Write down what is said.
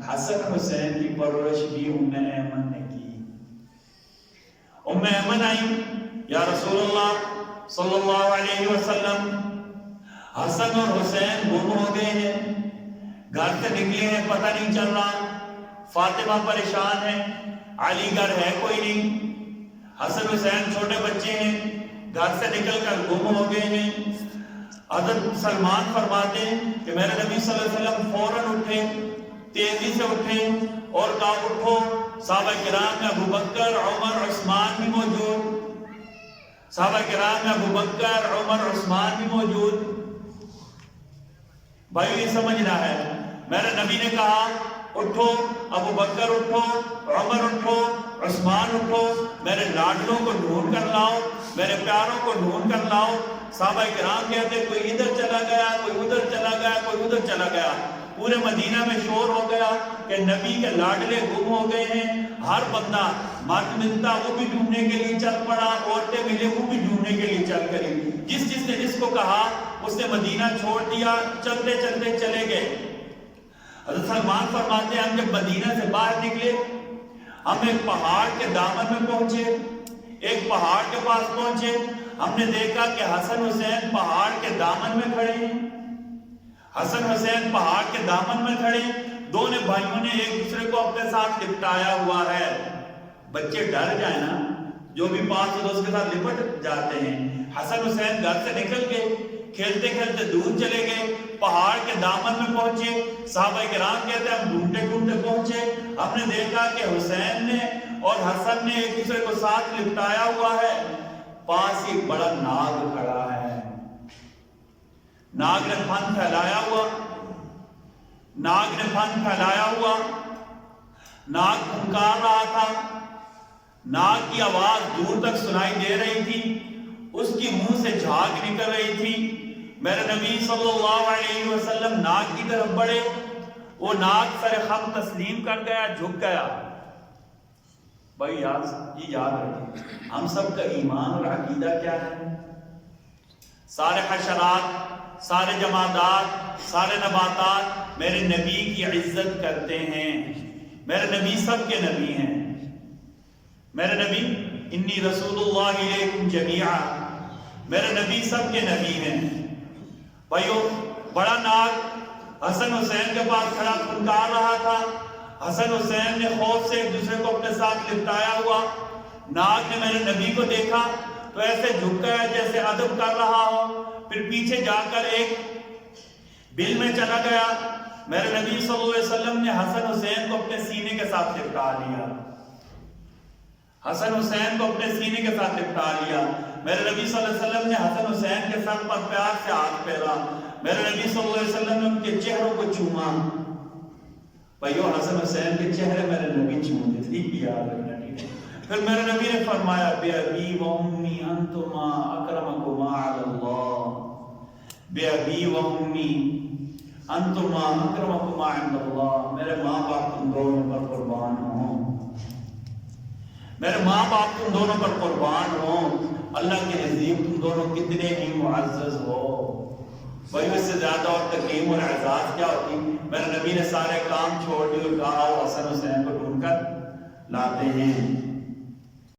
حسن حسین کی پرورش بھی ام ایمن نے کی۔ ام ایمن آئی، یا رسول اللہ صلی اللہ علیہ وسلم، حسن اور حسین گم ہو گئے ہیں، گھر سے نکلے ہیں پتہ نہیں چل رہا، فاطمہ پریشان ہے، علی گھر ہے کوئی نہیں، حسن حسین چھوٹے بچے ہیں، گھر سے نکل کر گم ہو گئے ہیں۔ حضرت سلمان فرماتے ہیں کہ میرے نبی صلی اللہ علیہ وسلم فوراً اٹھے، تیزی سے اٹھے اور کہا اٹھو، صحابہ کرام میں ابو بکر عمر عثمان بھی موجود، صحابہ کرام میں ابو بکر عمر عثمان بھی موجود۔ بھائی یہ سمجھنا ہے، میرے نبی نے کہا اٹھو، ابو بکر اٹھو، عمر اٹھو، عثمان اٹھو، میرے لاڈلوں کو ڈھونڈ کر لاؤ، میرے پیاروں کو ڈھونڈ کر لاؤ۔ صحابہ کرام کہتے کوئی ادھر چلا گیا، کوئی ادھر چلا گیا، کوئی ادھر چلا گیا۔ پورے مدینہ میں شور ہو گیا کہ نبی کے لاڈلے گم ہو گئے ہیں۔ ہر بندہ مرد ملتا وہ بھی ڈھونڈنے کے لیے چل پڑا، عورتیں ملے وہ بھی ڈھونڈنے کے لیے چل پڑی۔ جس نے جس کو کہا اس نے مدینہ چھوڑ دیا، چلتے چلتے چلے گئے۔ حضرت سلمان فرماتے ہیں ہم جب مدینہ سے باہر نکلے، ہم ایک پہاڑ کے دامن میں پہنچے، ایک پہاڑ کے پاس پہنچے، ہم نے دیکھا کہ حسن حسین پہاڑ کے دامن میں کھڑے ہیں، حسن حسین پہاڑ کے دامن میں کھڑے، دونوں بھائیوں نے ایک دوسرے کو اپنے ساتھ لپٹایا ہوا ہے۔ بچے ڈر جائیں نا، جو بھی پاس ہو اس کے ساتھ لپٹ جاتے ہیں۔ حسن حسین گھر سے نکل گئے، کھیلتے کھیلتے دور چلے گئے، پہاڑ کے دامن میں پہنچے۔ صحابہ کرام کہتے ہیں ہم ڈھونڈتے ڈھونڈتے پہنچے، ہم نے دیکھا کہ حسین نے اور حسن نے ایک دوسرے کو ساتھ لپٹایا ہوا ہے، پاس ایک بڑا ناگ کھڑا ہے، ناگ نے پھن پھیلایا ہوا، ناگ نے پھن پھیلایا ہوا، ناگ پھنکار رہا تھا، ناگ کی آواز دور تک سنائی دے رہی تھی، اس کی منہ سے جھاگ نکل رہی تھی۔ میرے نبی صلی اللہ علیہ وسلم ناگ کی طرف بڑھے، وہ ناگ سر خم تسلیم کر گیا، جھک گیا۔ بھائی یہ یاد رکھیں ہم سب کا ایمان اور عقیدہ کیا ہے؟ سارے حشرات، سارے جمادات، سارے نباتات میرے نبی کی عزت کرتے ہیں، میرے نبی سب کے نبی ہیں۔ میرے نبی انی رسول اللہ علیکم جمیعا، میرے نبی سب کے نبی ہیں۔ بھائیو بڑا ناگ حسن حسین کے پاس کھڑا پھنکار رہا تھا، حسن حسین نے خوف سے ایک دوسرے کو اپنے ساتھ لپٹایا ہوا۔ ناگ نے میرے نبی کو دیکھا تو ایسے جھک گیا جیسے ادب کر رہا ہو، پھر پیچھے جا کر ایک بل میں چلا گیا۔ میرے نبی صلی اللہ علیہ وسلم نے حسن حسین کو اپنے سینے کے ساتھ لپٹا لیا، حسن حسین کو اپنے سینے کے ساتھ لپٹا لیا۔ میرے نبی صلی اللہ علیہ وسلم نے حسن حسین کے سر پر پیار سے ہاتھ پھیرا، میرے نبی صلی اللہ علیہ وسلم نے ان کے چہروں کو چوما۔ بھائیو حسن حسین کے چہرے میرے نبی چومتے تھے، یاد رکھنا ٹھیک ہے۔ پھر میرے نبی نے فرمایا بے ابی و امی انتما اکرمکما علی اللہ، بے ابی و امی انتما اکرمکما عند اللہ، میرے ماں باپ تم دونوں پر قربان ہوں، میرے ماں باپ تم دونوں پر قربان ہوں، اللہ کے نزدیک تم دونوں کتنے ہی معزز ہو۔ بھائی اس سے زیادہ اور تکریم اور اعزاز کیا ہوتی؟ میرے نبی نے سارے کام چھوڑ دیے اور کہا حسن حسین کو ڈھونڈ کر لاتے ہیں۔